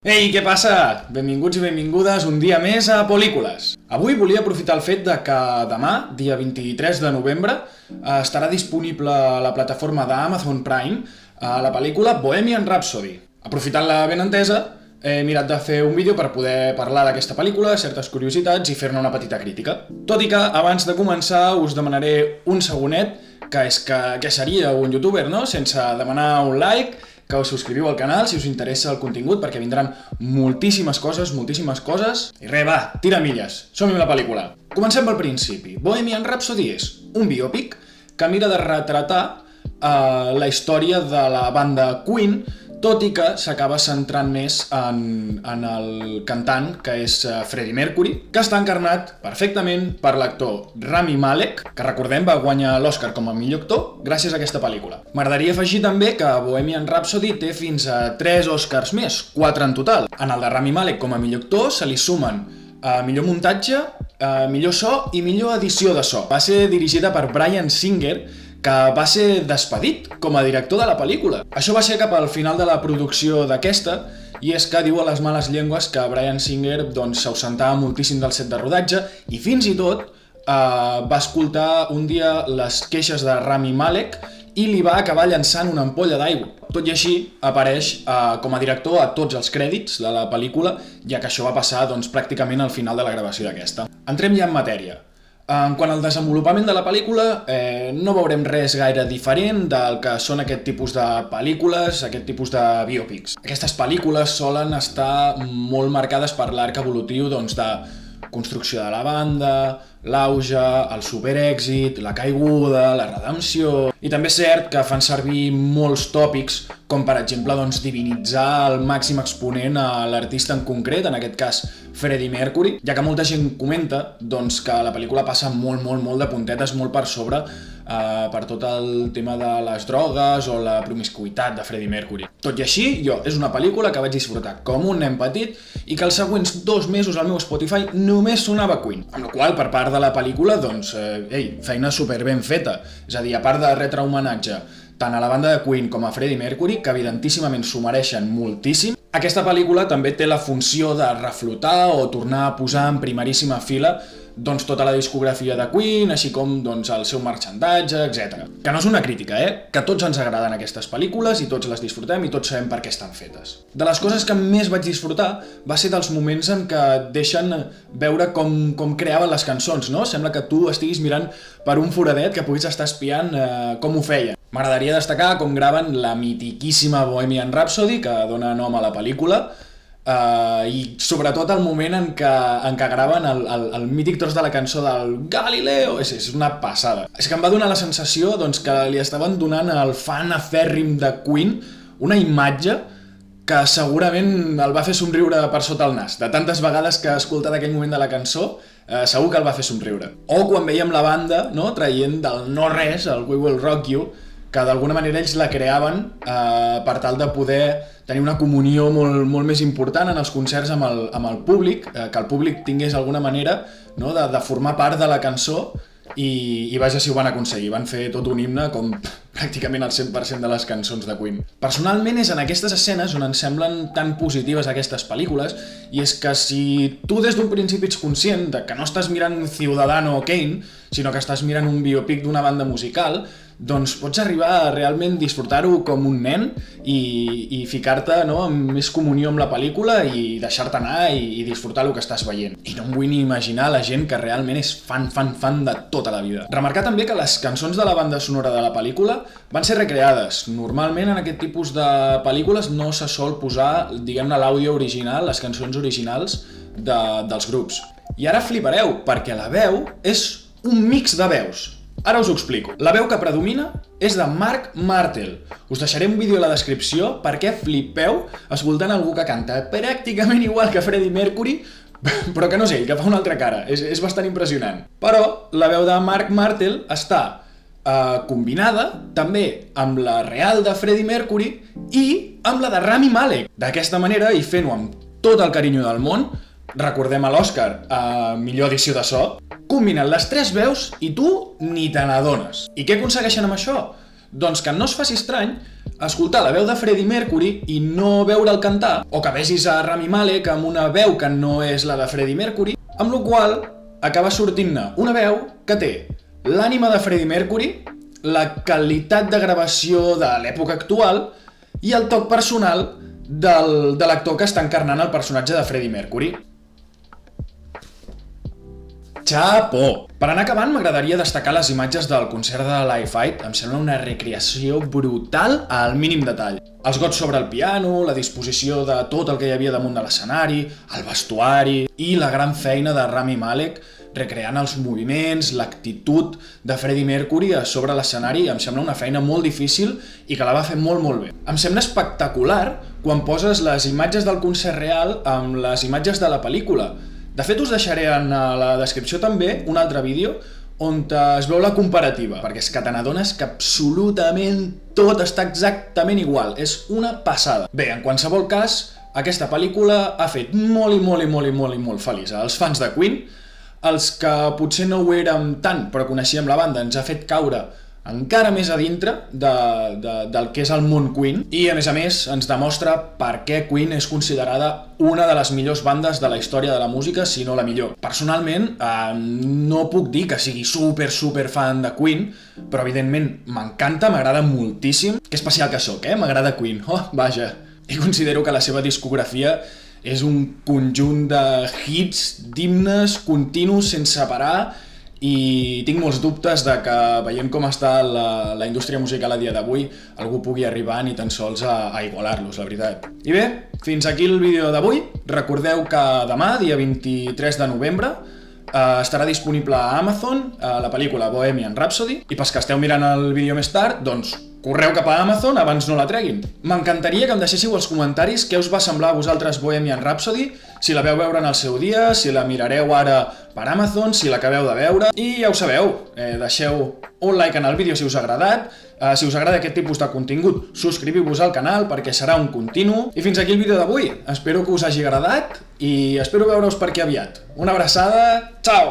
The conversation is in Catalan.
Ei, què passa? Benvinguts i benvingudes un dia més a Pel·lícules. Avui volia aprofitar el fet de que demà, dia 23 de novembre, estarà disponible a la plataforma d'Amazon Prime la pel·lícula Bohemian Rhapsody. Aprofitant la benentesa, he mirat de fer un vídeo per poder parlar d'aquesta pel·lícula, certes curiositats i fer-ne una petita crítica. Tot i que, abans de començar, us demanaré un segonet, que és que seria un youtuber, no?, sense demanar un like, que us subscriviu al canal si us interessa el contingut, perquè vindran moltíssimes coses, I res, va, tira milles, som-hi amb la pel·lícula. Comencem pel principi. Bohemian Rhapsody és un biòpic que mira de retratar la història de la banda Queen, tot i que s'acaba centrant més en el cantant, que és Freddie Mercury, que està encarnat perfectament per l'actor Rami Malek, que recordem va guanyar l'Oscar com a millor actor gràcies a aquesta pel·lícula. M'agradaria afegir també que Bohemian Rhapsody té fins a 3 Oscars més, 4 en total. En el de Rami Malek com a millor actor se li sumen millor muntatge, millor so i millor edició de so. Va ser dirigida per Bryan Singer, que va ser despedit com a director de la pel·lícula. Això va ser cap al final de la producció d'aquesta, i és que diu a les males llengües que Bryan Singer s'ausentava moltíssim del set de rodatge i fins i tot va escoltar un dia les queixes de Rami Malek i li va acabar llançant una ampolla d'aigua. Tot i així, apareix com a director a tots els crèdits de la pel·lícula, ja que això va passar pràcticament al final de la gravació d'aquesta. Entrem ja en matèria. Quant al desenvolupament de la pel·lícula, no veurem res gaire diferent del que són aquest tipus de pel·lícules, aquest tipus de biòpics. Aquestes pel·lícules solen estar molt marcades per l'arc evolutiu de construcció de la banda, l'auge, el superèxit, la caiguda, la redempció. I també és cert que fan servir molts tòpics, com per exemple divinitzar el màxim exponent a l'artista en concret, en aquest cas Freddie Mercury, ja que molta gent comenta que la pel·lícula passa molt de puntetes, molt per sobre per tot el tema de les drogues o la promiscuïtat de Freddie Mercury. Tot i així, és una pel·lícula que vaig disfrutar com un nen petit i que els següents 2 mesos al meu Spotify només sonava Queen. Amb la qual, per part de la pel·lícula, feina super ben feta. És a dir, a part de retre homenatge tant a la banda de Queen com a Freddie Mercury, que evidentíssimament s'ho mereixen moltíssim, aquesta pel·lícula també té la funció de reflotar o tornar a posar en primeríssima fila tota la discografia de Queen, així com el seu marxandatge, etc. Que no és una crítica, que a tots ens agraden aquestes pel·lícules i tots les disfrutem i tots sabem per què estan fetes. De les coses que més vaig disfrutar va ser dels moments en què et deixen veure com creaven les cançons, no? Sembla que tu estiguis mirant per un foradet que puguis estar espiant com ho feien. M'agradaria destacar com graven la mitiquíssima Bohemian Rhapsody, que dona nom a la pel·lícula, i sobretot el moment en què graven el mític tros de la cançó del Galileo. És una passada. És que em va donar la sensació que li estaven donant al fan afèrrim de Queen una imatge que segurament el va fer somriure per sota el nas. De tantes vegades que ha escoltat aquell moment de la cançó, segur que el va fer somriure. O quan veiem la banda traient del no-res el We Will Rock You, que d'alguna manera ells la creaven per tal de poder tenir una comunió molt més important en els concerts amb el públic, que el públic tingués alguna manera de formar part de la cançó, i vaja si ho van aconseguir, van fer tot un himne com pràcticament el 100% de les cançons de Queen. Personalment és en aquestes escenes on em semblen tan positives aquestes pel·lícules, i és que si tu des d'un principi ets conscient de que no estàs mirant Ciudadano Kane, sinó que estàs mirant un biòpic d'una banda musical, pots arribar a realment disfrutar-ho com un nen i ficar-te amb més comunió amb la pel·lícula i deixar-te anar i disfrutar el que estàs veient. I no em vull ni imaginar la gent que realment és fan de tota la vida. Remarcar també que les cançons de la banda sonora de la pel·lícula van ser recreades. Normalment en aquest tipus de pel·lícules no se sol posar, diguem-ne, l'àudio original, les cançons originals dels grups. I ara flipareu, perquè la veu és un mix de veus. Ara us ho explico. La veu que predomina és de Mark Martel. Us deixaré un vídeo a la descripció perquè flipeu escoltant algú que canta pràcticament igual que Freddie Mercury, però que no és ell, que fa una altra cara. És bastant impressionant. Però la veu de Mark Martel està combinada també amb la real de Freddie Mercury i amb la de Rami Malek. D'aquesta manera, i fent-ho amb tot el carinyo del món, recordem a l'Oscar millor edició de so, combinen les 3 veus i tu ni te n'adones. I què aconsegueixen amb això? Doncs que no es faci estrany escoltar la veu de Freddie Mercury i no veure'l cantar, o que vegis a Rami Malek amb una veu que no és la de Freddie Mercury, amb la qual acaba sortint-ne una veu que té l'ànima de Freddie Mercury, la qualitat de gravació de l'època actual i el toc personal de l'actor que està encarnant el personatge de Freddie Mercury. Xapó! Per anar acabant, m'agradaria destacar les imatges del concert de Live Aid. Em sembla una recreació brutal al mínim detall. Els gots sobre el piano, la disposició de tot el que hi havia damunt de l'escenari, el vestuari i la gran feina de Rami Malek recreant els moviments, l'actitud de Freddie Mercury a sobre l'escenari. Em sembla una feina molt difícil i que la va fer molt, molt bé. Em sembla espectacular quan poses les imatges del concert real amb les imatges de la pel·lícula. De fet, us deixaré en la descripció també un altre vídeo on es veu la comparativa, perquè és que te n'adones que absolutament tot està exactament igual. És una passada. Bé, en qualsevol cas, aquesta pel·lícula ha fet molt feliç als fans de Queen. Els que potser no ho érem tant, però coneixíem la banda, ens ha fet caure encara més a dintre del que és el món Queen, i a més ens demostra per què Queen és considerada una de les millors bandes de la història de la música, si no la millor. Personalment, no puc dir que sigui super fan de Queen, però evidentment m'encanta, m'agrada moltíssim. Que especial que sóc, M'agrada Queen, vaja. I considero que la seva discografia és un conjunt de hits, d'himnes continus sense parar, i tinc molts dubtes de que, veient com està la indústria musical a dia d'avui, algú pugui arribar ni tan sols a igualar-los, la veritat. I bé, fins aquí el vídeo d'avui. Recordeu que demà, dia 23 de novembre, estarà disponible a Amazon la pel·lícula Bohemian Rhapsody, i pels que esteu mirant el vídeo més tard, doncs correu cap a Amazon abans no la treguin. M'encantaria que em deixéssiu als comentaris què us va semblar a vosaltres Bohemian Rhapsody, si la veu veure en el seu dia, si la mirareu ara per Amazon, si l'acabeu de veure. I ja ho sabeu, deixeu un like en el vídeo si us ha agradat. Si us agrada aquest tipus de contingut, subscriviu-vos al canal perquè serà un continu. I fins aquí el vídeo d'avui. Espero que us hagi agradat i espero veure-us per aquí aviat. Una abraçada, ciao!